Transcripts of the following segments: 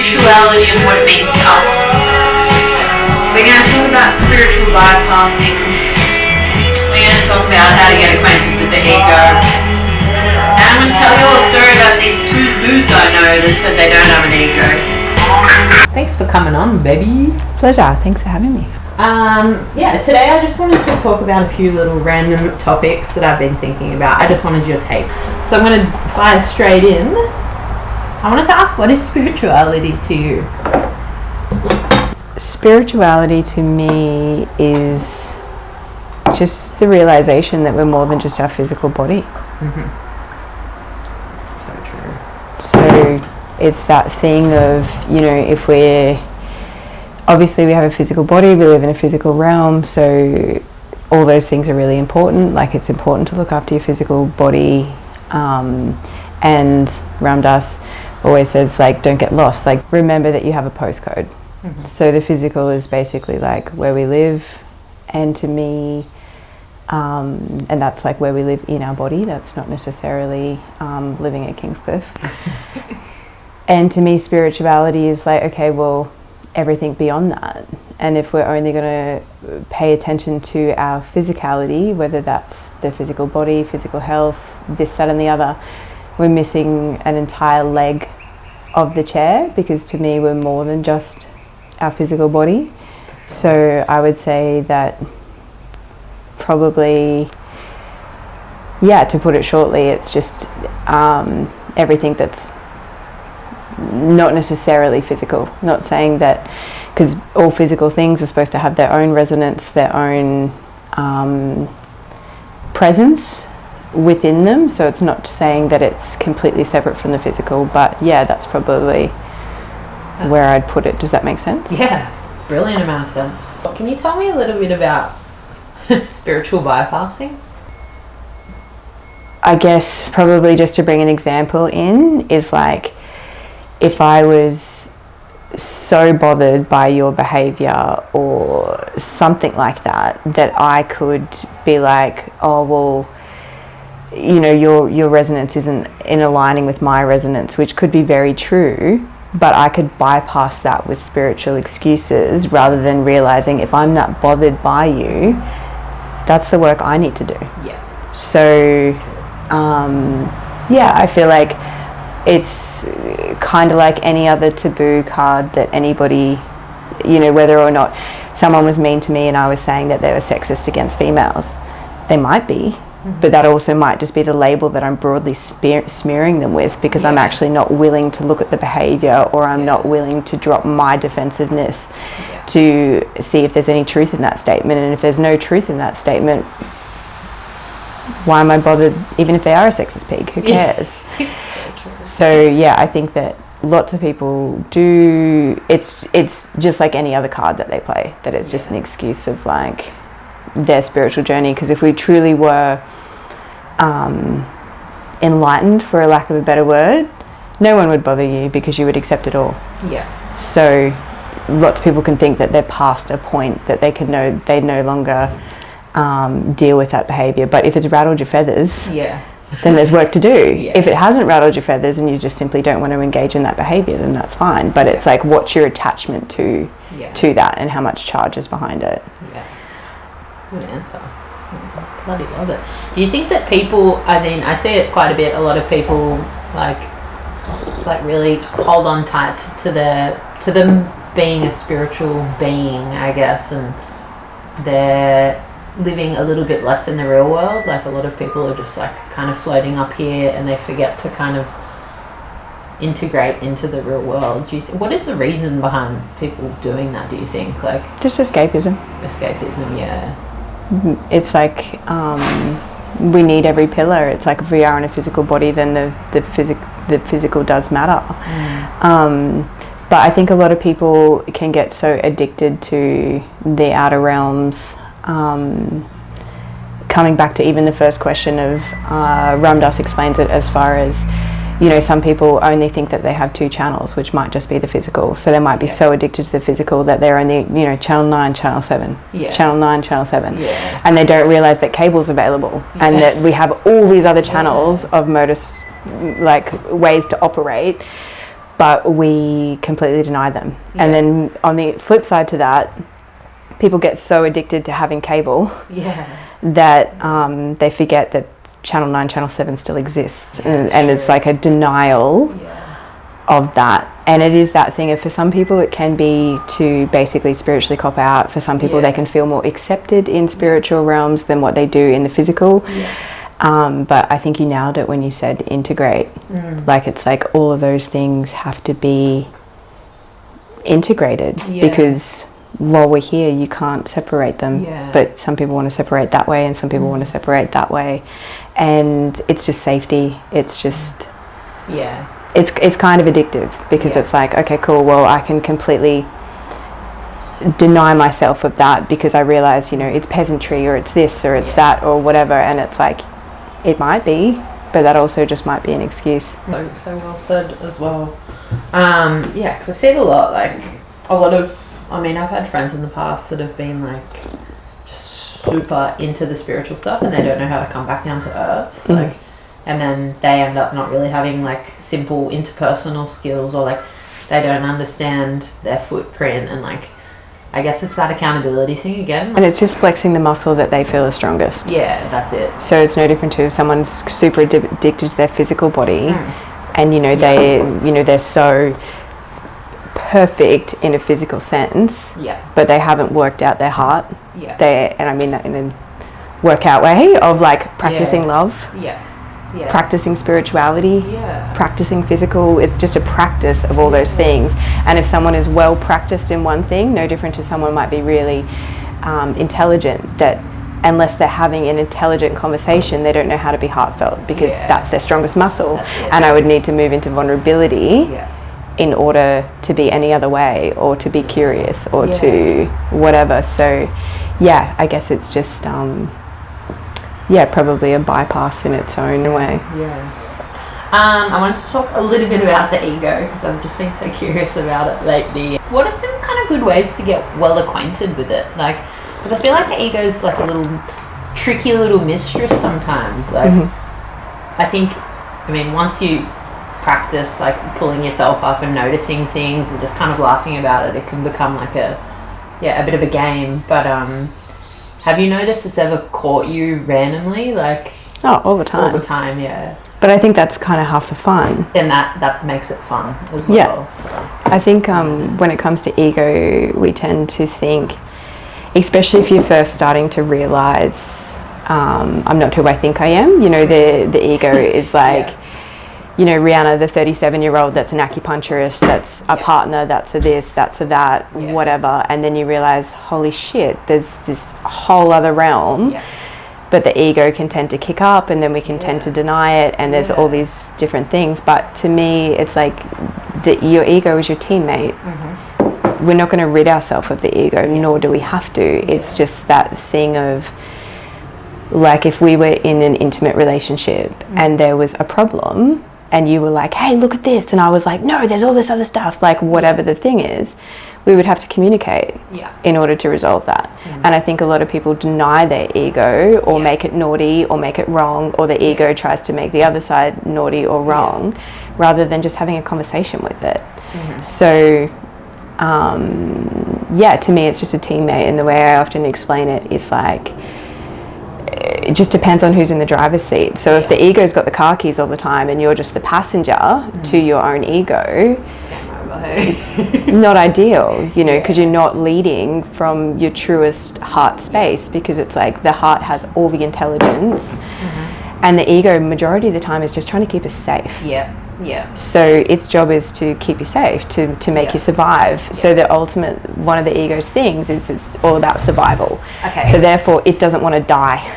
spirituality and what it means to us. We're going to talk about spiritual bypassing. We're going to talk about how to get acquainted with the ego. And I'm going to tell you a story about these two dudes I know that said they don't have an ego. Thanks for coming on, baby. Pleasure. Thanks for having me. Today I just wanted to talk about a few little random topics that I've been thinking about. I just wanted your take. So I'm going to fire straight in. I wanted to ask, what is spirituality to you? Spirituality to me is just the realization that we're more than just our physical body. Mm-hmm. So true. So it's that thing of, if we're... Obviously we have a physical body, we live in a physical realm, so all those things are really important. Like, it's important to look after your physical body, and Ram Dass always says, like, don't get lost. Like, remember that you have a postcode. Mm-hmm. So the physical is basically like where we live, and to me, and that's like where we live in our body. That's not necessarily living at Kingscliff. And to me, spirituality is like, okay, well, everything beyond that. And if we're only going to pay attention to our physicality, whether that's the physical body, physical health, this, that and the other, we're missing an entire leg of the chair, because to me we're more than just our physical body. So I would say that probably, to put it shortly, it's just everything that's not necessarily physical. Not saying that, because all physical things are supposed to have their own resonance, their own presence within them, so it's not saying that it's completely separate from the physical, but that's probably where I'd put it. Does that make sense? Yeah, brilliant amount of sense. Can you tell me a little bit about spiritual bypassing? I guess probably just to bring an example in is like, if I was so bothered by your behavior or something like that, that I could be like, oh, well, your resonance isn't in aligning with my resonance, which could be very true, but I could bypass that with spiritual excuses, rather than realizing, if I'm that bothered by you, that's the work I need to do. Yeah. So, I feel like it's kind of like any other taboo card that anybody, whether or not someone was mean to me and I was saying that they were sexist against females, they might be. Mm-hmm. But that also might just be the label that I'm broadly smearing them with, because I'm actually not willing to look at the behavior, or I'm not willing to drop my defensiveness to see if there's any truth in that statement. And if there's no truth in that statement, why am I bothered? Even if they are a sexist pig, who cares? So I think that lots of people do. It's just like any other card that they play, that it's just an excuse of like their spiritual journey. Because if we truly were enlightened, for a lack of a better word, no one would bother you, because you would accept it all. Yeah. So lots of people can think that they're past a point that they no longer deal with that behavior. But if it's rattled your feathers, then there's work to do. If it hasn't rattled your feathers and you just simply don't want to engage in that behavior, then that's fine. But it's like, what's your attachment to that, and how much charge is behind it? Good answer. Bloody love it. Do you think that people, I see it quite a bit, a lot of people like really hold on tight to them being a spiritual being, I guess, and they're living a little bit less in the real world. Like, a lot of people are just like kind of floating up here, and they forget to kind of integrate into the real world. Do you what is the reason behind people doing that, do you think? Like, just escapism, It's like we need every pillar. It's like, if we are in a physical body, then the physical does matter. But I think a lot of people can get so addicted to the outer realms. Coming back to even the first question of Ram Dass explains it as far as, some people only think that they have two channels, which might just be the physical. So they might be so addicted to the physical that they're only, channel 9, channel 7, channel 9, channel 7. And they don't realize that cable's available and that we have all these other channels of ways to operate. but we completely deny them. And then on the flip side to that, people get so addicted to having cable that they forget that Channel 9, Channel 7 still exists. And it's like a denial of that. And it is that thing of, for some people it can be to basically spiritually cop out. For some people they can feel more accepted in spiritual realms than what they do in the physical. But I think you nailed it when you said integrate. Like, it's like all of those things have to be integrated, because while we're here you can't separate them. But some people want to separate that way and some people want to separate that way, and it's just safety. It's just it's kind of addictive, because it's like, okay, cool, well, I can completely deny myself of that because I realize, you know, it's peasantry, or it's this, or it's that, or whatever. And it's like, it might be, but that also just might be an excuse. So well said as well. Because I see it a lot, like a lot of, I mean, I've had friends in the past that have been like just super into the spiritual stuff and they don't know how to come back down to earth. Like, and then they end up not really having like simple interpersonal skills, or like they don't understand their footprint, and like, I guess it's that accountability thing again. Like, and it's just flexing the muscle that they feel is strongest. Yeah, that's it. So it's no different to if someone's super addicted to their physical body, and you know they're so perfect in a physical sense, but they haven't worked out their heart. And I mean that in a workout way of like practicing love. Practicing spirituality, practicing physical. It's just a practice of all those things. And if someone is well practiced in one thing, no different to someone might be really intelligent, that unless they're having an intelligent conversation, they don't know how to be heartfelt, because that's their strongest muscle. And I would need to move into vulnerability in order to be any other way, or to be curious, or to whatever. So I guess it's just probably a bypass in its own way. I wanted to talk a little bit about the ego, because I've just been so curious about it lately. What are some kind of good ways to get well acquainted with it? Like, because I feel like the ego is like a little tricky little mistress sometimes. Like, I think, I mean, once you practice like pulling yourself up and noticing things and just kind of laughing about it, it can become like a bit of a game. But have you noticed it's ever caught you randomly? Like, all the time. All the time, But I think that's kind of half the fun. And that makes it fun as well. So. I think when it comes to ego, we tend to think, especially if you're first starting to realise, I'm not who I think I am. You know, the ego is like, you know, Rihanna, the 37-year-old that's an acupuncturist, that's a partner, that's a this, that's a that, whatever. And then you realise, holy shit, there's this whole other realm. But the ego can tend to kick up, and then we can tend to deny it, and there's all these different things. But to me, it's like your ego is your teammate. We're not going to rid ourselves of the ego, nor do we have to. It's just that thing of, like, if we were in an intimate relationship and there was a problem, and you were like, hey, look at this, and I was like, no, there's all this other stuff, like whatever the thing is, we would have to communicate in order to resolve that. And I think a lot of people deny their ego, or make it naughty, or make it wrong, or the ego tries to make the other side naughty or wrong, rather than just having a conversation with it. So to me it's just a teammate, and the way I often explain it is like, it just depends on who's in the driver's seat. So if the ego's got the car keys all the time and you're just the passenger to your own ego, it's not ideal, you know, because you're not leading from your truest heart space, because it's like the heart has all the intelligence, and the ego majority of the time is just trying to keep us safe. So its job is to keep you safe, to make you survive. So the ultimate, one of the ego's things is it's all about survival. So therefore it doesn't want to die.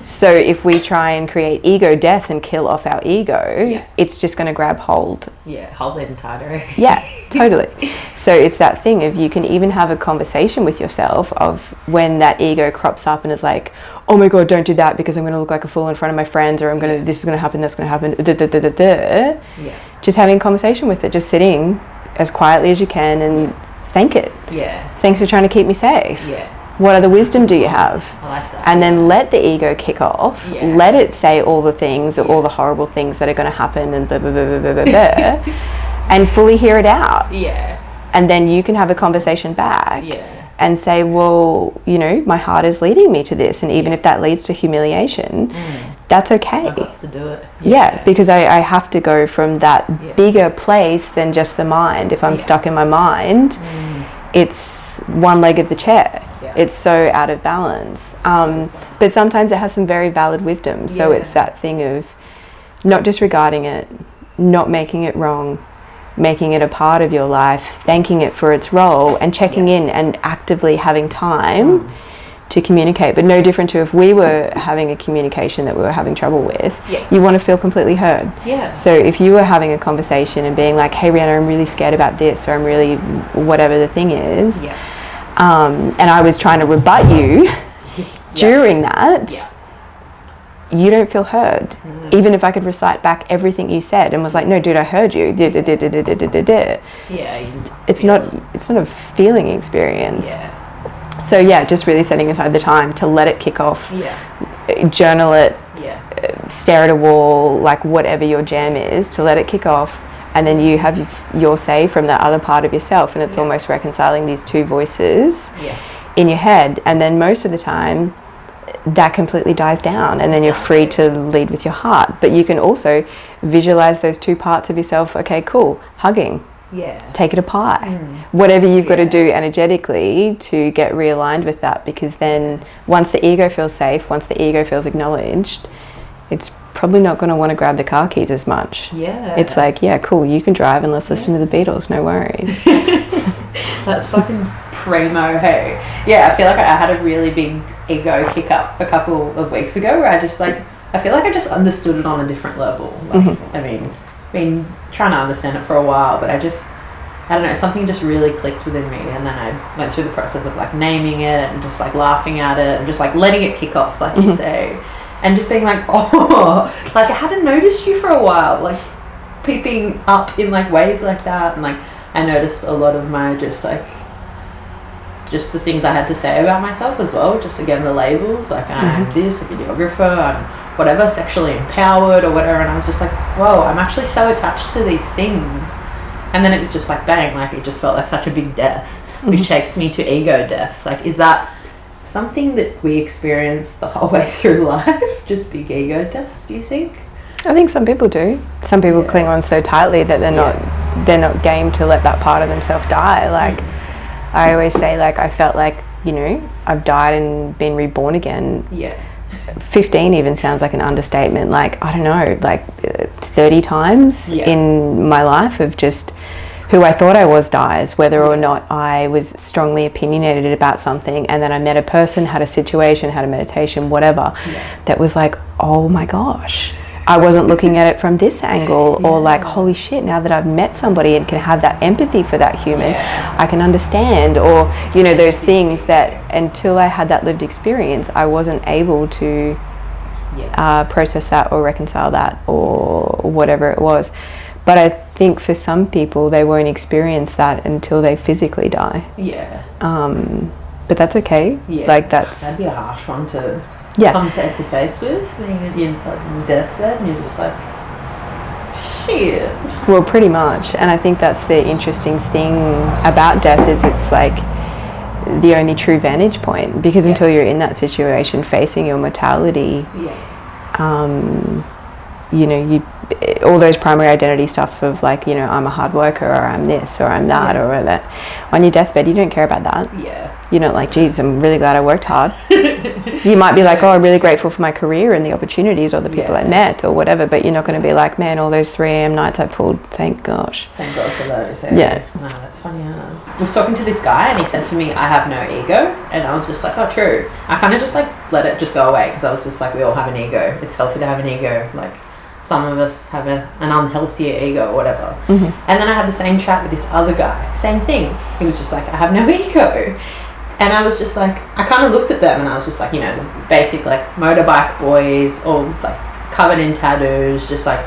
So if we try and create ego death and kill off our ego, it's just going to grab hold. Holds even tighter. Totally. So it's that thing of, you can even have a conversation with yourself of when that ego crops up and is like, oh my god, don't do that because I'm going to look like a fool in front of my friends, or this is going to happen, that's going to happen. Just having a conversation with it, just sitting as quietly as you can and thank it. Thanks for trying to keep me safe. What other wisdom do you have? I like that. And then let the ego kick off. Let it say all the things, all the horrible things that are going to happen, and blah, blah, blah, blah, blah, blah. and fully hear it out. Yeah. And then you can have a conversation back. Yeah. And say, well, you know, my heart is leading me to this, and even if that leads to humiliation, that's okay. I've got to do it. Yeah, because I have to go from that bigger place than just the mind. If I'm stuck in my mind, it's one leg of the chair. Yeah. It's so out of balance. But sometimes it has some very valid wisdom. So it's that thing of not disregarding it, not making it wrong, making it a part of your life, thanking it for its role, and checking in and actively having time to communicate. But no different to if we were having a communication that we were having trouble with, you want to feel completely heard. Yeah. So if you were having a conversation and being like, hey Rihanna, I'm really scared about this, or I'm really whatever the thing is, and I was trying to rebut you during that, you don't feel heard. Even if I could recite back everything you said and was like, no dude, I heard you. It's not a feeling experience. So just really setting aside the time to let it kick off. Journal it, stare at a wall, like whatever your jam is, to let it kick off, and then you have your say from that other part of yourself, and it's almost reconciling these two voices in your head. And then most of the time that completely dies down, and then you're free to lead with your heart. But you can also visualize those two parts of yourself. Okay, cool, hugging, take it apart, whatever you've got to do energetically to get realigned with that, because then once the ego feels safe, once the ego feels acknowledged, it's probably not going to want to grab the car keys as much. It's like, cool, you can drive, and let's listen to the Beatles, no worries. That's fucking primo, hey. I feel like I had a really big ego kick up a couple of weeks ago, where I feel like I just understood it on a different level. Like, I mean, been trying to understand it for a while, but I don't know, something just really clicked within me, and then I went through the process of like naming it and just like laughing at it and just like letting it kick off, like you say, and just being like, oh, like I hadn't noticed you for a while, like peeping up in like ways like that. And like I noticed a lot of my just the things I had to say about myself as well, just again the labels, like I'm this, a videographer, I'm whatever, sexually empowered or whatever, and I was just like, whoa, I'm actually so attached to these things. And then it was just like bang, like it just felt like such a big death, which takes me to ego deaths. Like, is that something that we experience the whole way through life, just big ego deaths, do you think? I think some people do. Some people cling on so tightly that they're not game to let that part of themselves die. Like I always say, like I felt like, you know, I've died and been reborn again. 15 even sounds like an understatement. Like, I don't know, like 30 times in my life of just who I thought I was dies, whether or not I was strongly opinionated about something, and then I met a person, had a situation, had a meditation, whatever, that was like, oh my gosh, I wasn't looking at it from this angle, or like, holy shit, now that I've met somebody and can have that empathy for that human, I can understand, or, you know, those things that until I had that lived experience, I wasn't able to process that or reconcile that or whatever it was. But I think for some people, they won't experience that until they physically die. But that's okay. Like that'd be a harsh one to come face to face with, being in deathbed, and you're just like, shit. Well, pretty much. And I think that's the interesting thing about death, is it's like the only true vantage point, because until you're in that situation facing your mortality, you know, all those primary identity stuff of like, you know, I'm a hard worker, or I'm this, or I'm that, or that. On your deathbed, you don't care about that. You're not like, geez, I'm really glad I worked hard. You might be like, oh, I'm really grateful for my career and the opportunities or the people I met or whatever, but you're not going to be like, man, all those 3 a.m. nights I pulled, thank gosh. Thank God for those. No, that's funny. I was talking to this guy, and he said to me, I have no ego. And I was just like, oh, true. I kind of just like let it just go away, because I was just like, we all have an ego. It's healthy to have an ego. Like, some of us have an unhealthier ego or whatever. And then I had the same chat with this other guy. Same thing. He was just like, I have no ego. And I was just like, I kind of looked at them, and I was just like, you know, the basic like motorbike boys, all like covered in tattoos, just like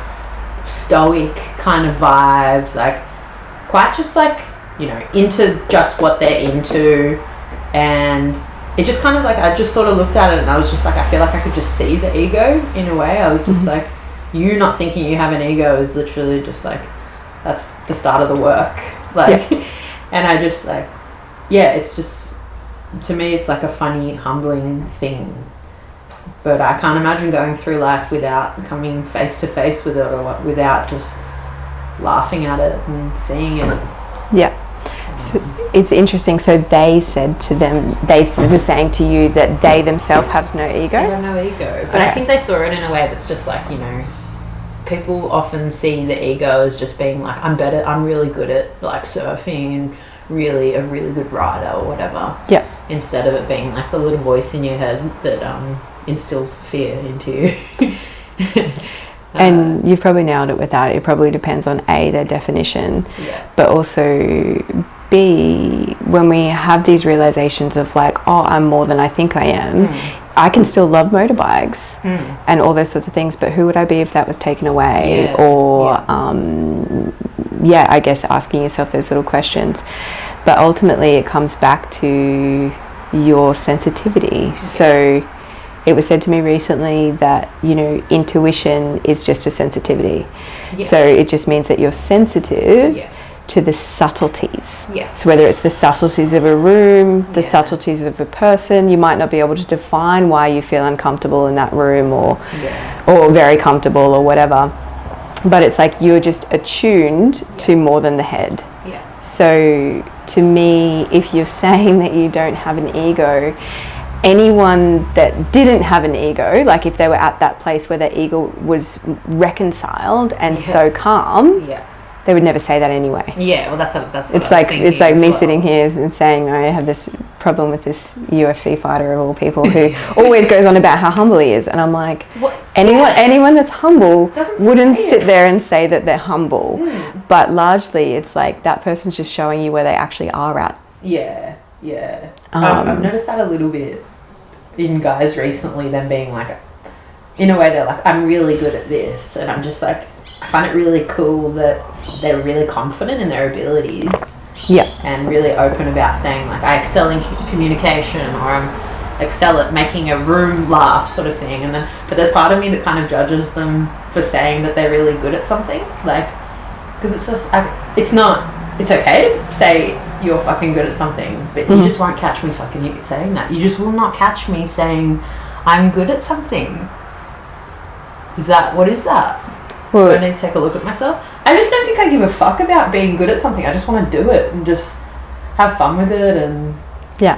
stoic kind of vibes, like quite just like, you know, into just what they're into. And it just kind of like, I just sort of looked at it, and I was just like, I feel like I could just see the ego in a way. I was just like, you not thinking you have an ego is literally just like that's the start of the work. Like, and I just like, it's just, to me, it's like a funny, humbling thing. But I can't imagine going through life without coming face to face with it, or without just laughing at it and seeing it. Yeah. So it's interesting. So they said to them, they were saying to you that they themselves have no ego? They have no ego. But I think they saw it in a way that's just like, you know, people often see the ego as just being like, I'm really good at like surfing and really a really good rider or whatever. Yeah. Instead of it being like the little voice in your head that instills fear into you. And you've probably nailed it with that. It probably depends on A, their definition, but also B, when we have these realizations of like, oh, I'm more than I think I am, I can still love motorbikes and all those sorts of things, but who would I be if that was taken away? Or I guess asking yourself those little questions. But ultimately it comes back to your sensitivity. So it was said to me recently that, you know, intuition is just a sensitivity. So it just means that you're sensitive to the subtleties. So whether it's the subtleties of a room, the subtleties of a person, you might not be able to define why you feel uncomfortable in that room or very comfortable or whatever. But it's like you're just attuned to more than the head. So to me, if you're saying that you don't have an ego, anyone that didn't have an ego, like if they were at that place where their ego was reconciled and so calm, they would never say that anyway. Well, that's it's like me sitting here and saying I have this problem with this UFC fighter of all people who always goes on about how humble he is, and I'm like, anyone that's humble wouldn't sit there and say that they're humble. But largely it's like that person's just showing you where they actually are at. I've noticed that a little bit in guys recently, them being like, in a way they're like, I'm really good at this, and I'm just like, I find it really cool that they're really confident in their abilities and really open about saying like, I excel in communication, or I'm excel at making a room laugh, sort of thing. And then, but there's part of me that kind of judges them for saying that they're really good at something, like, because it's just it's okay to say you're fucking good at something, but you just won't catch me fucking saying that. You just will not catch me saying I'm good at something. What is that? Well, do I need to take a look at myself? I just don't think I give a fuck about being good at something. I just want to do it and just have fun with it. And but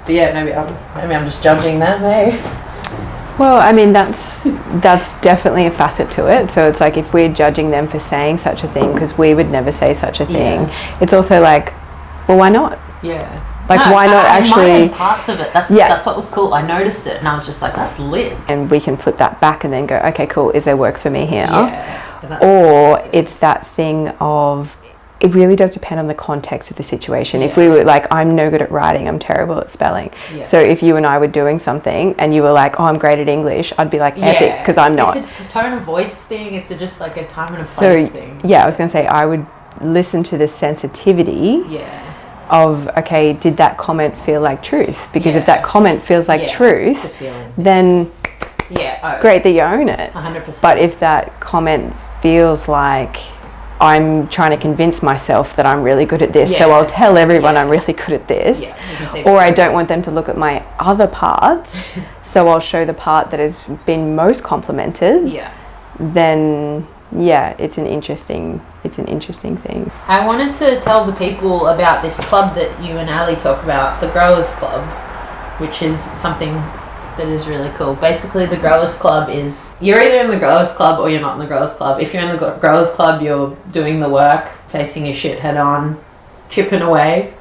maybe I'm just judging them, eh? Well, I mean, that's definitely a facet to it. So it's like if we're judging them for saying such a thing, because we would never say such a thing, it's also like, well, why not? Like, why not actually... parts of it. That's what was cool. I noticed it, and I was just like, that's lit. And we can flip that back and then go, okay, cool, is there work for me here? Or it's that thing of, it really does depend on the context of the situation. If we were like, I'm no good at writing, I'm terrible at spelling. So if you and I were doing something and you were like, oh, I'm great at English, I'd be like, epic, because I'm not. It's a tone of voice thing. It's just like a time and a place thing. I was going to say, I would listen to the sensitivity of, okay, did that comment feel like truth? Because if that comment feels like truth, then great that you own it. 100%. But if that comment feels like, I'm trying to convince myself that I'm really good at this, so I'll tell everyone I'm really good at this, or I don't want them to look at my other parts, so I'll show the part that has been most complimented, then it's an interesting thing. I wanted to tell the people about this club that you and Ali talk about, the Growers Club, which is something that is really cool. Basically, the Growers Club is, you're either in the Growers Club or you're not in the Growers Club. If you're in the Growers Club, you're doing the work, facing your shit head on, chipping away.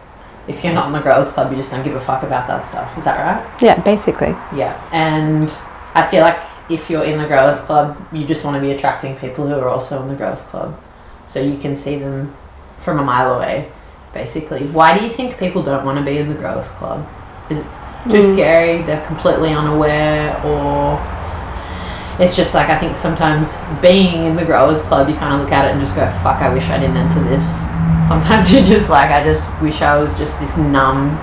If you're not in the Growers Club, you just don't give a fuck about that stuff. Is that right? Yeah, basically. Yeah, and I feel like if you're in the Growers Club, you just want to be attracting people who are also in the Growers Club, so you can see them from a mile away, basically. Why do you think people don't want to be in the Growers Club? Is it too scary, they're completely unaware, or it's just like, I think sometimes being in the Growers Club, you kind of look at it and just go, fuck, I wish I didn't enter this. Sometimes you're just like, I just wish I was just this numb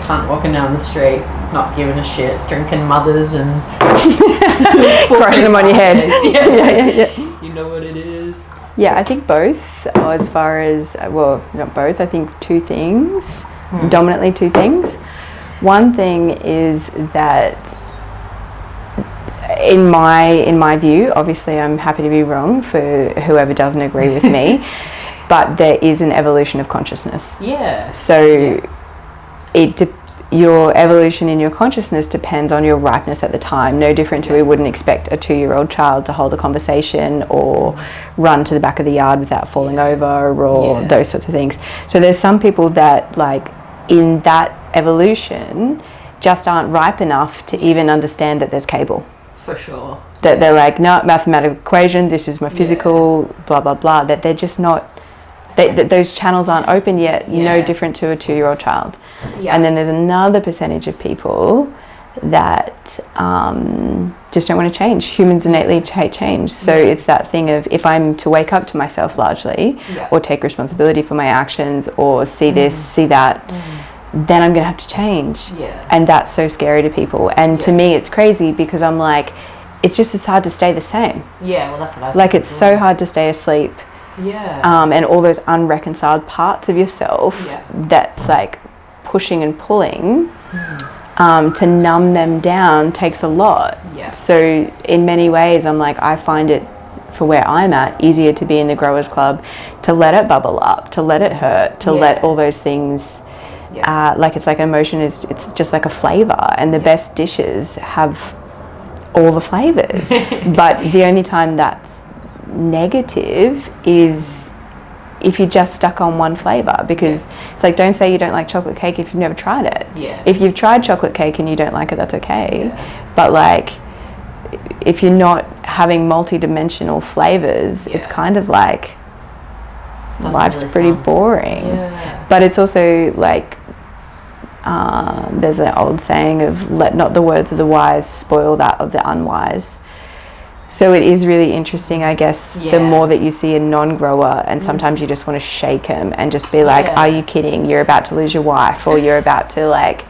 cunt walking down the street, not giving a shit, drinking mothers and crushing them on your head. You know what it is. I think both. both, as far as, well, not both, I think two things, dominantly two things. One thing is that in my view, obviously I'm happy to be wrong for whoever doesn't agree with me, but there is an evolution of consciousness. Yeah. So your evolution in your consciousness depends on your ripeness at the time. No different to we wouldn't expect a 2-year-old child to hold a conversation or run to the back of the yard without falling over or those sorts of things. So there's some people that, like, in that evolution just aren't ripe enough to even understand that there's cable. For sure. That they're like, no, mathematical equation, this is my physical, blah, blah, blah. That they're just not, those channels aren't open yet, no different to a 2-year-old child. Yeah. And then there's another percentage of people that just don't want to change. Humans innately hate change. So it's that thing of, if I'm to wake up to myself largely, or take responsibility for my actions, or see this, see that, then I'm going to have to change. Yeah. And that's so scary to people. And to me, it's crazy, because I'm like, it's hard to stay the same. Yeah, well, that's what I think. Like, it's so hard to stay asleep. Yeah. And all those unreconciled parts of yourself that's like pushing and pulling to numb them down takes a lot. Yeah. So in many ways, I'm like, I find it, for where I'm at, easier to be in the growers club, to let it bubble up, to let it hurt, to let all those things, like, it's like emotion it's just like a flavor, and the best dishes have all the flavors. But the only time that's negative is if you're just stuck on one flavor, because it's like, don't say you don't like chocolate cake if you've never tried it. If you've tried chocolate cake and you don't like it, that's okay. But like, if you're not having multi-dimensional flavors, it's kind of like, life's really pretty boring. But it's also like, there's an old saying of, let not the words of the wise spoil that of the unwise. So it is really interesting, I guess, the more that you see a non-grower, and sometimes you just want to shake him and just be like, are you kidding? You're about to lose your wife, or you're about to, like,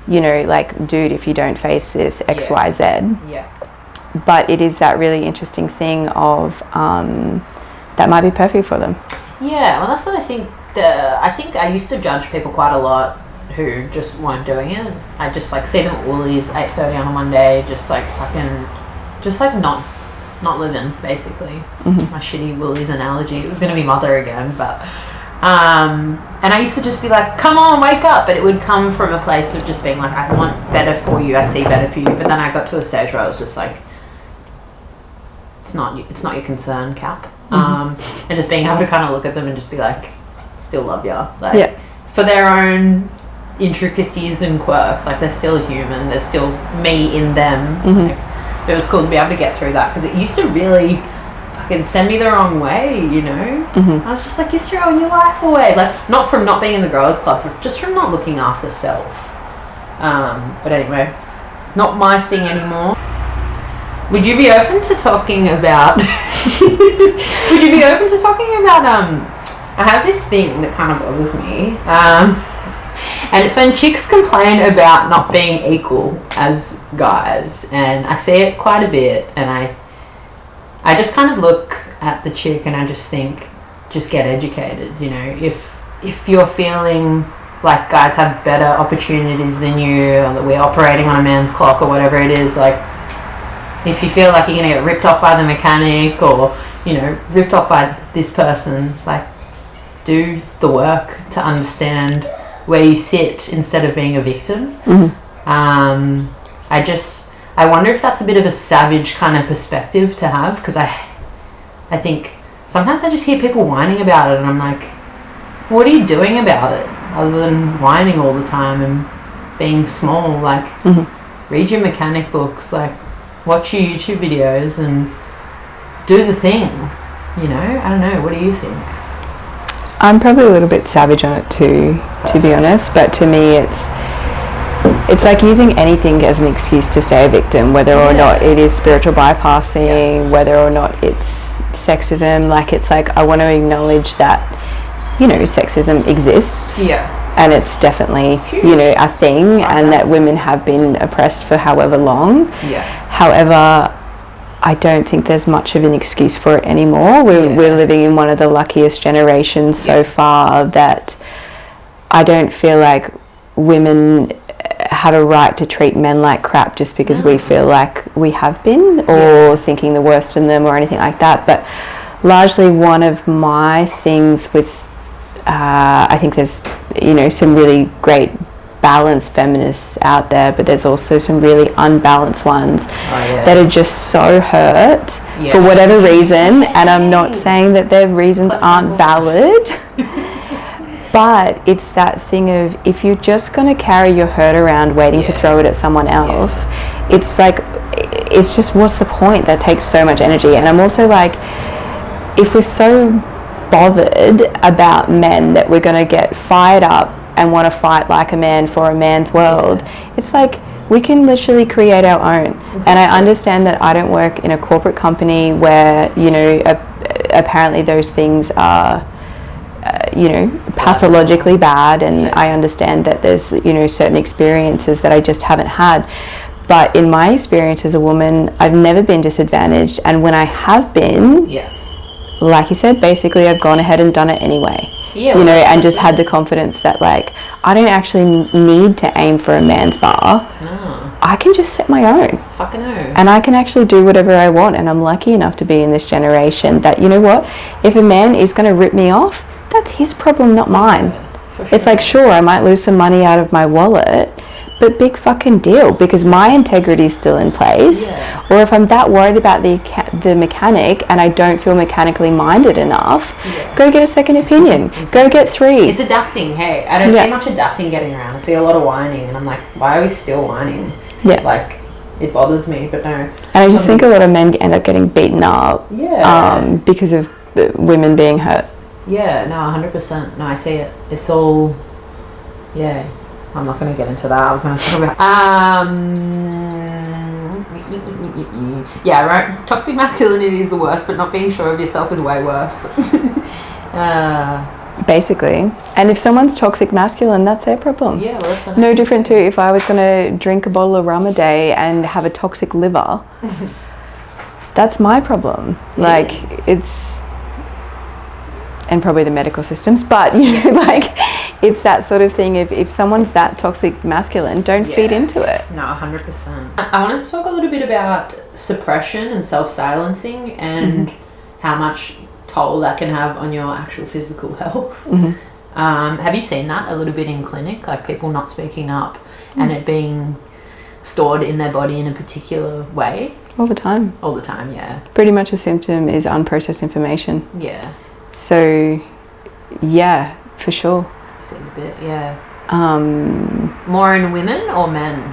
you know, like, dude, if you don't face this X, Y, Z. But it is that really interesting thing of, that might be perfect for them. Yeah, well, that's what I think. I think I used to judge people quite a lot who just weren't doing it. I just, like, see them at Woolies 8:30 on a Monday, just like fucking, just like not living, basically. It's my shitty Woolies analogy. It was going to be mother again, but and I used to just be like, come on, wake up. But it would come from a place of just being like, I want better for you, I see better for you. But then I got to a stage where I was just like, it's not your concern, Cap. And just being able to kind of look at them and just be like, still love ya, like, for their own intricacies and quirks, like, they're still human, there's still me in them. Like, it was cool to be able to get through that, because it used to really fucking send me the wrong way, you know. I was just like, you're throwing your life away, like, not from not being in the growers club, but just from not looking after self. But anyway, it's not my thing anymore. Would you be open to talking about I have this thing that kind of bothers me, and it's when chicks complain about not being equal as guys, and I see it quite a bit, and I just kind of look at the chick and I just think, just get educated, you know. If you're feeling like guys have better opportunities than you, or that we're operating on a man's clock or whatever it is, like, if you feel like you're going to get ripped off by the mechanic, or, you know, ripped off by this person, like, do the work to understand where you sit instead of being a victim. I wonder if that's a bit of a savage kind of perspective to have, because I think sometimes I just hear people whining about it, and I'm like, what are you doing about it other than whining all the time and being small? Like, read your mechanic books, like, watch your YouTube videos and do the thing, you know. I don't know, what do you think? I'm probably a little bit savage on it too, to be honest, but to me it's like using anything as an excuse to stay a victim, whether or not it is spiritual bypassing, whether or not it's sexism. Like, it's like, I want to acknowledge that, you know, sexism exists, and it's definitely, you know, a thing, and that women have been oppressed for however long. However, I don't think there's much of an excuse for it anymore. We're living in one of the luckiest generations so far that I don't feel like women have a right to treat men like crap just because we feel like we have been, or thinking the worst in them or anything like that. But largely one of my things with I think there's, you know, some really great balanced feminists out there, but there's also some really unbalanced ones that are just so hurt for whatever reason, and I'm not saying that their reasons aren't valid, but it's that thing of, if you're just going to carry your hurt around waiting to throw it at someone else, it's like, it's just, what's the point? That takes so much energy. And I'm also like, if we're so bothered about men that we're going to get fired up and want to fight like a man for a man's world, it's like, we can literally create our own. Exactly. And I understand that I don't work in a corporate company where, you know, apparently those things are, you know, pathologically bad, and I understand that there's, you know, certain experiences that I just haven't had. But in my experience as a woman, I've never been disadvantaged, and when I have been, like you said, basically I've gone ahead and done it anyway. You know, and just had the confidence that, like, I don't actually need to aim for a man's bar. No. I can just set my own. Fucking no. And I can actually do whatever I want, and I'm lucky enough to be in this generation that, you know what, if a man is going to rip me off, that's his problem, not mine. Sure. It's like, sure, I might lose some money out of my wallet, but big fucking deal, because my integrity is still in place. Or if I'm that worried about the mechanic and I don't feel mechanically minded enough, go get a second opinion. Go get 3. It's adapting. Hey, I don't see much adapting getting around. I see a lot of whining, and I'm like, why are we still whining? Like, it bothers me, but no. And I just think a lot of men end up getting beaten up because of women being hurt. Yeah, no, 100%. No, I see it. It's all, I'm not going to get into that. I was going to talk about... right. Toxic masculinity is the worst, but not being sure of yourself is way worse. Basically. And if someone's toxic masculine, that's their problem. Yeah, well, that's no different to if I was going to drink a bottle of rum a day and have a toxic liver. That's my problem. It's... And probably the medical systems, but, you know, like, it's that sort of thing. If someone's that toxic masculine, don't feed into it. No, 100%. I want us to talk a little bit about suppression and self-silencing and how much toll that can have on your actual physical health. Have you seen that a little bit in clinic, like people not speaking up and it being stored in their body in a particular way? All the time. All the time, yeah. Pretty much a symptom is unprocessed information. Yeah. So, yeah, for sure. See a bit, more in women or men?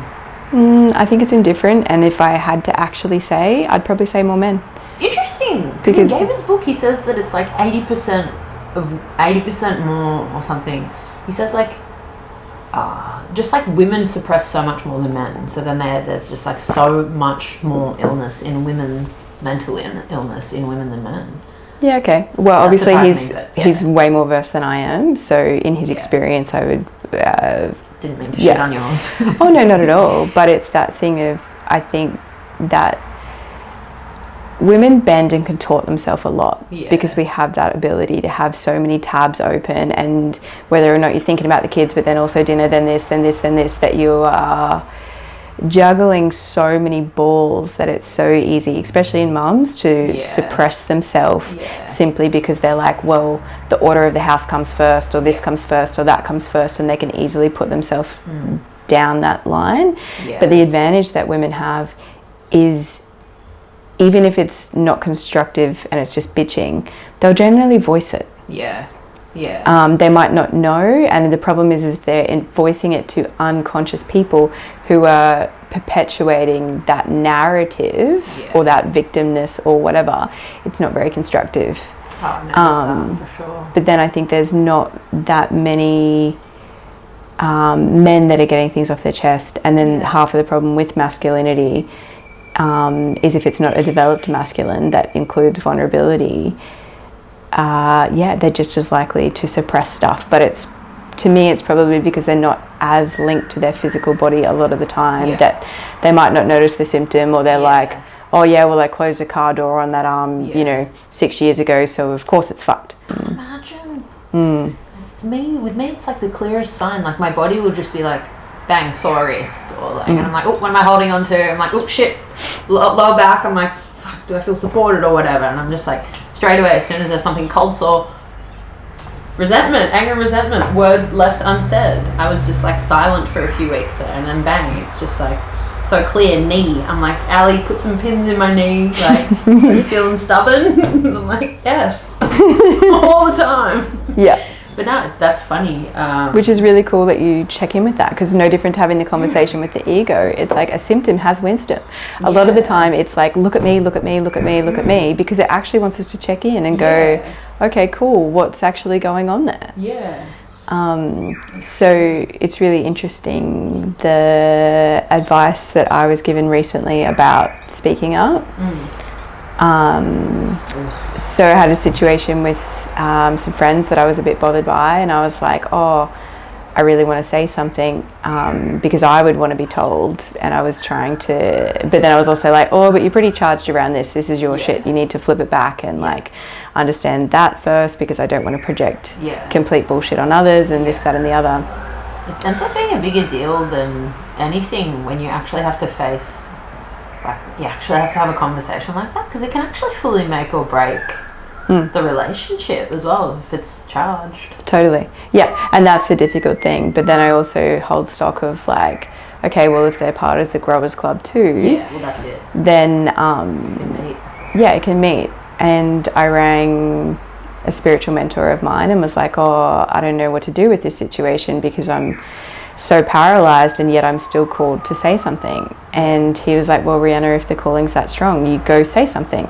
I think it's indifferent, and if I had to actually say, I'd probably say more men. Interesting. Because in Gaber's book, he says that it's like 80% more or something. He says like, just like women suppress so much more than men. So then there's just like so much more illness in women, mental illness in women than men. Yeah, okay. Well, obviously he's way more versed than I am, so in his experience I would... Didn't mean to shit on yours. Oh, no, not at all. But it's that thing of, I think that women bend and contort themselves a lot because we have that ability to have so many tabs open, and whether or not you're thinking about the kids, but then also dinner, then this, that you are... juggling so many balls that it's so easy, especially in mums, to suppress themselves simply because they're like, well, the order of the house comes first, or this comes first, or that comes first, and they can easily put themselves down that line. But the advantage that women have is, even if it's not constructive and it's just bitching, they'll generally voice it. They might not know, and the problem is if they're voicing it to unconscious people who are perpetuating that narrative or that victimness or whatever, it's not very constructive. That for sure. But then I think there's not that many men that are getting things off their chest, and then half of the problem with masculinity is if it's not a developed masculine that includes vulnerability, they're just as likely to suppress stuff. But to me it's probably because they're not as linked to their physical body a lot of the time that they might not notice the symptom, or they're like, oh yeah, well I closed a car door on that arm, you know, 6 years ago, so of course it's fucked. Imagine. It's with me it's like the clearest sign. Like my body will just be like, bang, sore wrist, or like, and I'm like, oh, what am I holding on to? I'm like, oh shit, lower back. I'm like, fuck, do I feel supported or whatever? And I'm just like, straight away, as soon as there's something cold sore, resentment, anger, resentment, words left unsaid. I was just like silent for a few weeks there, and then bang, it's just like so clear. Knee, I'm like, Ali, put some pins in my knee. Like, so you feeling stubborn? I'm like, yes, all the time. Yeah. But no, that's funny. Which is really cool that you check in with that, because no different to having the conversation with the ego. It's like a symptom has wisdom. A lot of the time it's like, look at me, look at me, look at me, look at me, because it actually wants us to check in and go, okay, cool, what's actually going on there? Yeah. So it's really interesting, the advice that I was given recently about speaking up. So I had a situation with some friends that I was a bit bothered by, and I was like, oh, I really want to say something, because I would want to be told, and I was trying to, but then I was also like, oh, but you're pretty charged around this is your shit, you need to flip it back and like understand that first, because I don't want to project complete bullshit on others and this, that and the other. It ends up being a bigger deal than anything when you actually have to face, like, you actually have to have a conversation like that, because it can actually fully make or break the relationship as well if it's charged. Totally. Yeah, and that's the difficult thing. But then I also hold stock of like, okay, well, if they're part of the Growers Club too, well, that's it. Then It can meet. Yeah, it can meet. And I rang a spiritual mentor of mine and was like, oh, I don't know what to do with this situation, because I'm so paralyzed and yet I'm still called to say something. And he was like, well, Rihanna, if the calling's that strong, you go say something.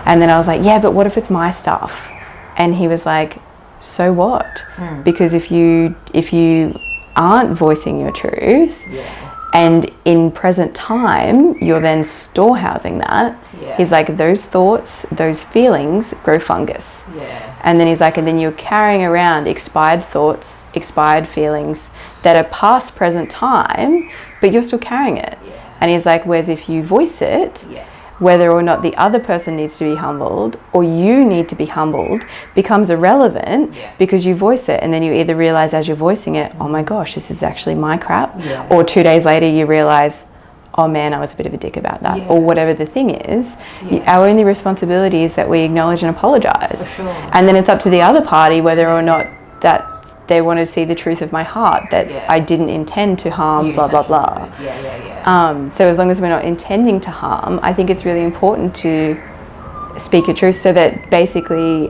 And then I was like, yeah, but what if it's my stuff? And he was like, so what? Because if you aren't voicing your truth, and in present time you're then storehousing that, he's like, those thoughts, those feelings grow fungus. And then he's like, and then you're carrying around expired thoughts, expired feelings that are past present time, but you're still carrying it. And he's like, whereas if you voice it, whether or not the other person needs to be humbled or you need to be humbled becomes irrelevant, because you voice it, and then you either realize as you're voicing it, oh my gosh, this is actually my crap, or 2 days later you realize, oh man, I was a bit of a dick about that, or whatever the thing is. Our only responsibility is that we acknowledge and apologize, and then it's up to the other party whether or not that they want to see the truth of my heart, that I didn't intend to harm, blah blah blah. So as long as we're not intending to harm, I think it's really important to speak your truth, so that basically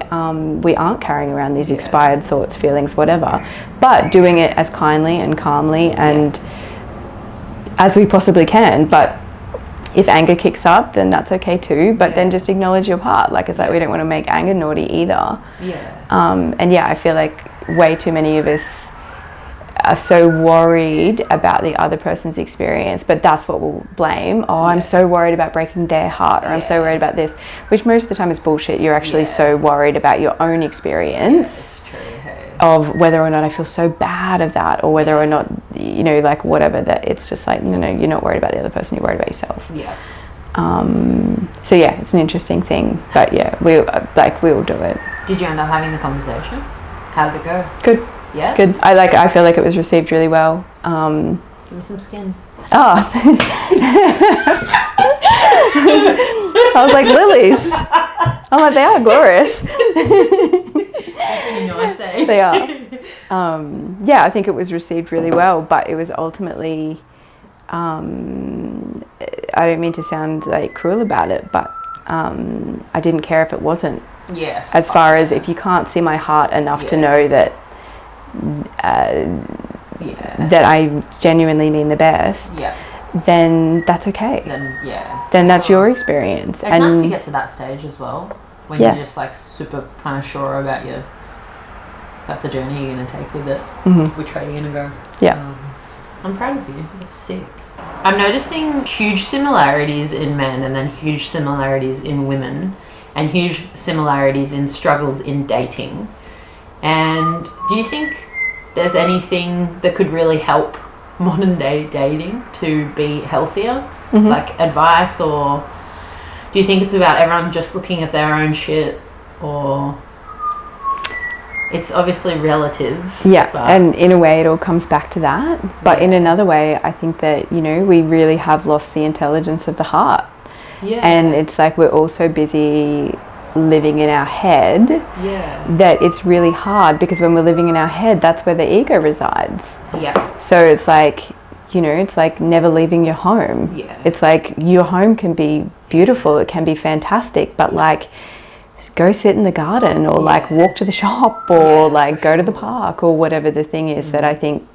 we aren't carrying around these expired thoughts, feelings, whatever, but doing it as kindly and calmly and as we possibly can. But if anger kicks up, then that's okay too, but then just acknowledge your part. Like, it's like, we don't want to make anger naughty either. And I feel like way too many of us are so worried about the other person's experience, but that's what we'll blame. Oh, I'm so worried about breaking their heart, or I'm so worried about this, which most of the time is bullshit. You're actually so worried about your own experience of whether or not I feel so bad of that, or whether or not, you know, like whatever, that it's just like, no, you're not worried about the other person, you're worried about yourself. So it's an interesting thing, but we'll do it. Did you end up having the conversation? How did it go? Good. Yeah? Good. I feel like it was received really well. Give me some skin. Oh. I was like, lilies. I'm like, they are glorious. Pretty nice, eh? They are. I think it was received really well, but it was ultimately, I don't mean to sound like cruel about it, but I didn't care if it wasn't. As far as, if you can't see my heart enough to know that that I genuinely mean the best, then that's okay. Then that's your experience. It's nice to get to that stage as well, when you're just like super kind of sure about the journey you're going to take with it, which way you're going to go. I'm proud of you. It's sick. I'm noticing huge similarities in men, and then huge similarities in women, and huge similarities in struggles in dating. And do you think there's anything that could really help modern day dating to be healthier? Like advice or do you think it's about everyone just looking at their own shit, or it's obviously relative? Yeah, and in a way it all comes back to that. But in another way, I think that, you know, we really have lost the intelligence of the heart. Yeah. And it's like we're all so busy living in our head that it's really hard, because when we're living in our head, that's where the ego resides. Yeah. So it's like, you know, it's like never leaving your home. Yeah. It's like your home can be beautiful, it can be fantastic, but like go sit in the garden, or like walk to the shop, or like go to the park, or whatever the thing is. That I think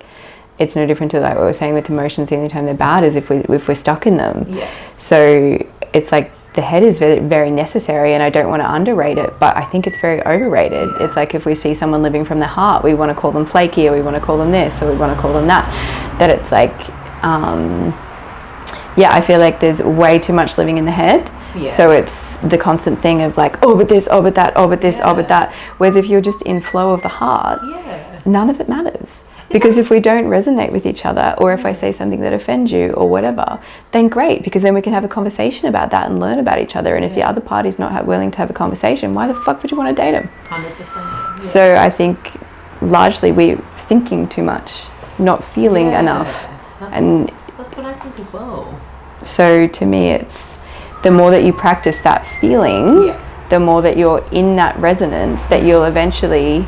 it's no different to like what we were saying with emotions. The only time they're bad is if we're stuck in them. Yeah. So it's like the head is very, very necessary, and I don't want to underrate it, but I think it's very overrated. Yeah. It's like if we see someone living from their heart, we want to call them flaky, or we want to call them this, or we want to call them that. That it's like, I feel like there's way too much living in the head. Yeah. So it's the constant thing of like, oh, but this, oh, but that, oh, but this, oh, but that. Whereas if you're just in flow of the heart, none of it matters. Because if we don't resonate with each other, or if I say something that offends you or whatever, then great, because then we can have a conversation about that and learn about each other. And if the other party's not willing to have a conversation, why the fuck would you want to date them? 100%. Yeah. So I think largely we're thinking too much, not feeling enough. That's what I think as well. So to me, it's the more that you practice that feeling, the more that you're in that resonance, that you'll eventually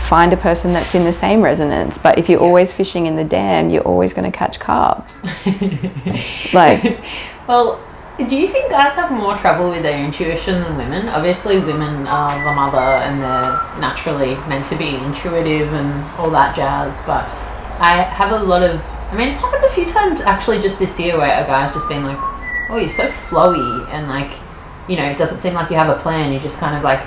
find a person that's in the same resonance. But if you're always fishing in the dam, you're always going to catch carp. Like, well, do you think guys have more trouble with their intuition than women? Obviously women are the mother and they're naturally meant to be intuitive and all that jazz, but I have a lot of, I mean, it's happened a few times actually just this year where a guy's just been like, oh, you're so flowy, and like, you know, it doesn't seem like you have a plan, you just kind of like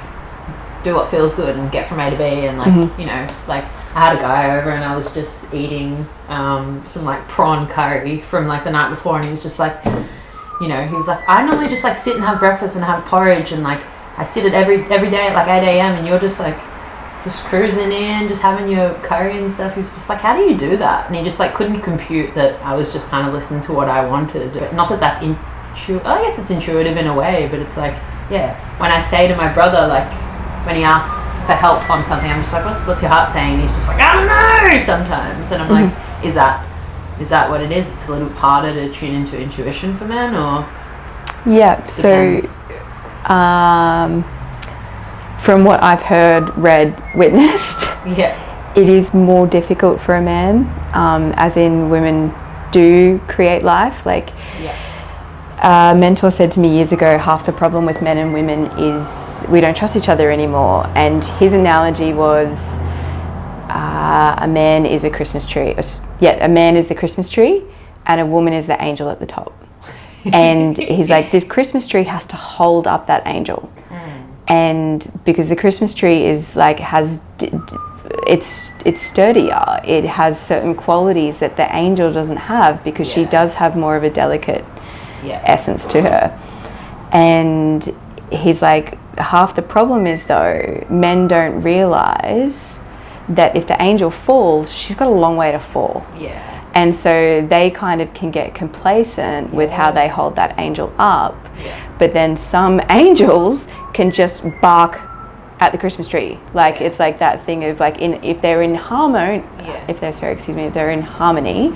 do what feels good and get from A to B, and like, you know, like I had a guy over and I was just eating some like prawn curry from like the night before, and he was just like, you know, he was like, I normally just like sit and have breakfast and have porridge, and like I sit at every day at like 8 a.m. and you're just like just cruising in, just having your curry and stuff. He was just like, how do you do that? And he just like couldn't compute that I was just kind of listening to what I wanted. But not that that's intuitive. I guess it's intuitive in a way, but it's like, yeah, when I say to my brother, like when he asks for help on something, I'm just like, what's your heart saying? And he's just like, I don't know sometimes. And I'm like, is that what it is? It's a little harder to tune into intuition for men, or? Yeah, so from what I've heard, read, witnessed, it is more difficult for a man, as in women do create life. Like, a mentor said to me years ago, half the problem with men and women is we don't trust each other anymore. And his analogy was a man is a Christmas tree. A man is the Christmas tree and a woman is the angel at the top. And he's like, this Christmas tree has to hold up that angel. And because the Christmas tree is like, it's sturdier, it has certain qualities that the angel doesn't have, because she does have more of a delicate essence to her. And he's like, half the problem is though, men don't realize that if the angel falls, she's got a long way to fall. And so they kind of can get complacent with how they hold that angel up. But then some angels can just bark at the Christmas tree. Like, it's like that thing of like, if they're in harmony, if they're in harmony,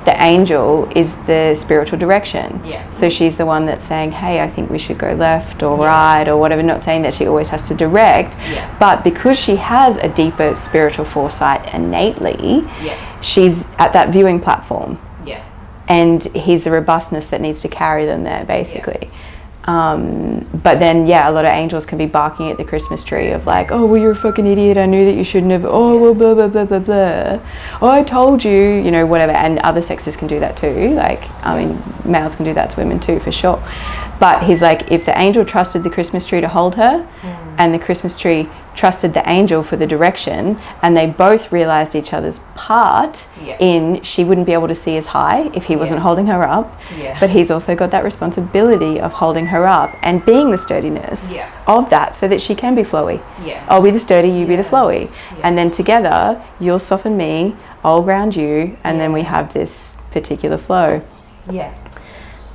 the angel is the spiritual direction. So she's the one that's saying, hey, I think we should go left or right or whatever. Not saying that she always has to direct, but because she has a deeper spiritual foresight innately, she's at that viewing platform. And he's the robustness that needs to carry them there, basically. But then, a lot of angels can be barking at the Christmas tree of like, oh, well, you're a fucking idiot, I knew that you shouldn't have, oh, well, blah, blah, blah, blah, blah. Oh, I told you, you know, whatever. And other sexes can do that too. Like, I mean, males can do that to women too, for sure. But he's like, if the angel trusted the Christmas tree to hold her, and the Christmas tree trusted the angel for the direction, and they both realized each other's part in she wouldn't be able to see as high if he wasn't holding her up, but he's also got that responsibility of holding her up and being the sturdiness of that, so that she can be flowy. I'll be the sturdy, you be the flowy, and then together you'll soften me, I'll ground you, and then we have this particular flow.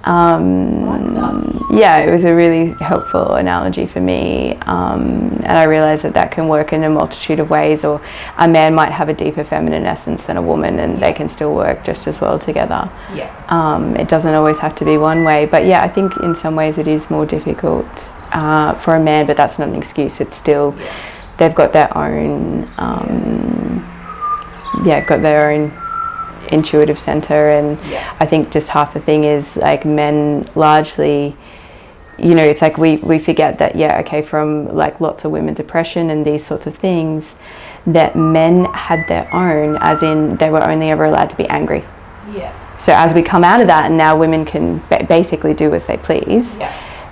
Yeah, it was a really helpful analogy for me, and I realized that can work in a multitude of ways, or a man might have a deeper feminine essence than a woman, and they can still work just as well together. It doesn't always have to be one way, but yeah, I think in some ways it is more difficult for a man, but that's not an excuse. It's still, they've got their own got their own intuitive center, and I think just half the thing is like men largely, you know, it's like we forget that from like lots of women's oppression and these sorts of things, that men had their own, as in they were only ever allowed to be angry. So as we come out of that and now women can basically do as they please,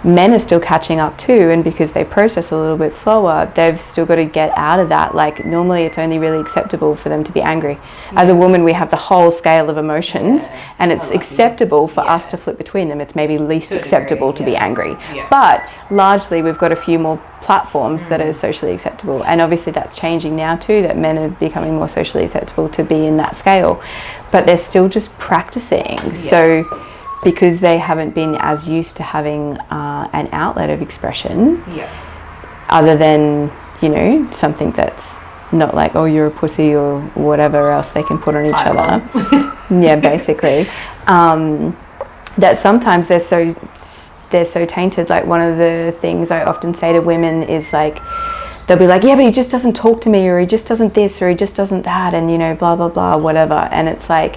men are still catching up too, and because they process a little bit slower, they've still got to get out of that. Like normally it's only really acceptable for them to be angry. As a woman we have the whole scale of emotions, and it's acceptable for us to flip between them. It's maybe least acceptable to be angry, but largely we've got a few more platforms that are socially acceptable, and obviously that's changing now too, that men are becoming more socially acceptable to be in that scale, but they're still just practicing. So because they haven't been as used to having an outlet of expression, other than, you know, something that's not like, oh, you're a pussy or whatever else they can put on each other. Basically. That sometimes they're so tainted. Like one of the things I often say to women is like, they'll be like, yeah, but he just doesn't talk to me, or he just doesn't this, or he just doesn't that, and you know, blah blah blah, whatever. And it's like,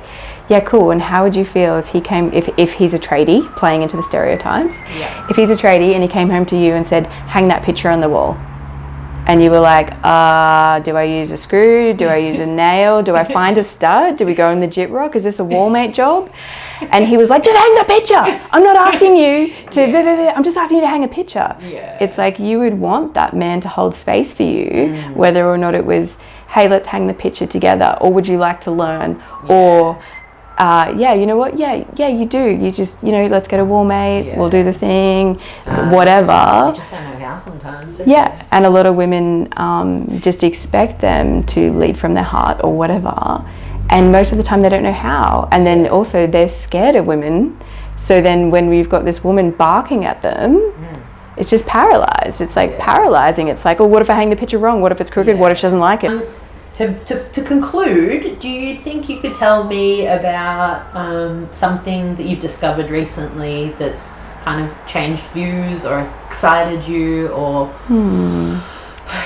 yeah, cool. And how would you feel if he came, if he's a tradie, playing into the stereotypes, if he's a tradie and he came home to you and said, hang that picture on the wall, and you were like, do I use a screw, do I use a nail, do I find a stud, do we go in the jit rock, is this a wallmate job? And he was like, just hang the picture, I'm not asking you to I'm just asking you to hang a picture. It's like you would want that man to hold space for you, whether or not it was, hey, let's hang the picture together, or would you like to learn, or you know what, you do, you just, you know, let's get a wallmate, we'll do the thing, whatever. You just don't know how sometimes. And a lot of women just expect them to lead from their heart or whatever, and most of the time they don't know how, and then also they're scared of women, so then when we've got this woman barking at them, it's just paralyzed. It's like paralyzing. It's like, oh, what if I hang the picture wrong, what if it's crooked, what if she doesn't like it? To conclude, do you think you could tell me about something that you've discovered recently that's kind of changed views or excited you or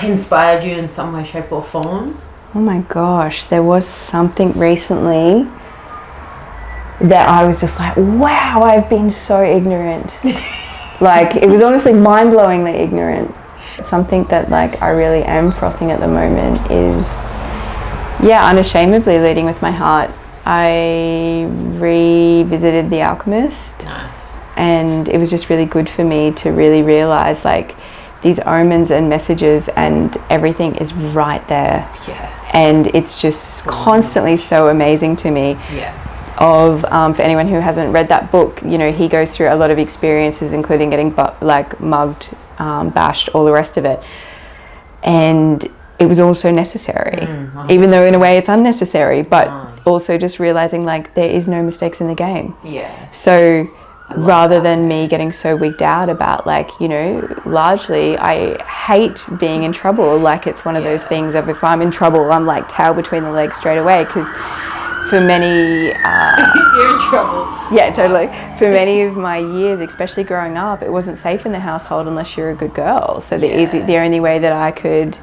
inspired you in some way, shape or form? Oh my gosh, there was something recently that I was just like, wow, I've been so ignorant. Like, it was honestly mind-blowingly ignorant. Something that like I really am frothing at the moment is, unashamedly leading with my heart. I revisited The Alchemist. Nice. And it was just really good for me to really realize like these omens and messages and everything is right there. And it's just constantly so amazing to me. For anyone who hasn't read that book, you know, he goes through a lot of experiences, including getting mugged, bashed, all the rest of it. And it was also necessary, even though in a way it's unnecessary, but also just realizing like there is no mistakes in the game. So rather than me getting so wigged out about like, you know, largely I hate being in trouble. Like it's one of those things of if I'm in trouble, I'm like tail between the legs straight away, because for many you're in trouble. Yeah, totally. For many of my years, especially growing up, it wasn't safe in the household unless you're a good girl. So the only way that I could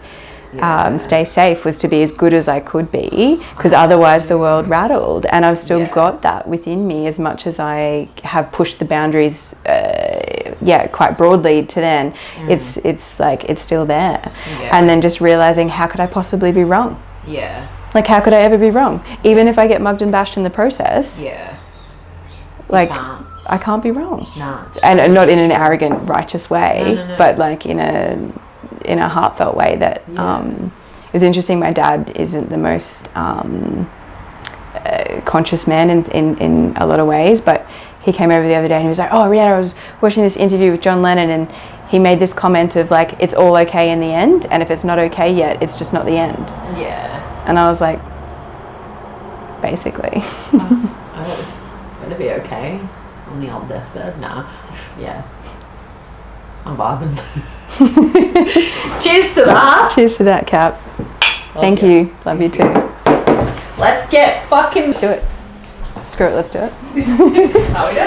stay safe was to be as good as I could be, because otherwise the world rattled. And I've still got that within me, as much as I have pushed the boundaries quite broadly to then. It's like it's still there. And then just realizing, how could I possibly be wrong? Like, how could I ever be wrong? Even if I get mugged and bashed in the process, like, I can't be wrong. And not in an arrogant, righteous way, but like in a heartfelt way that it was interesting. My dad isn't the most conscious man in a lot of ways, but he came over the other day and he was like, oh, Rihanna, I was watching this interview with John Lennon, and he made this comment of like, it's all okay in the end, and if it's not okay yet, it's just not the end. And I was like, basically. Oh, it's going to be okay. on the old deathbed. Nah, yeah, I'm vibing. Cheers to that. Cheers to that, Cap. Thank you. Love you too. Let's get fucking. Let's do it. Screw it, let's do it. Oh yeah.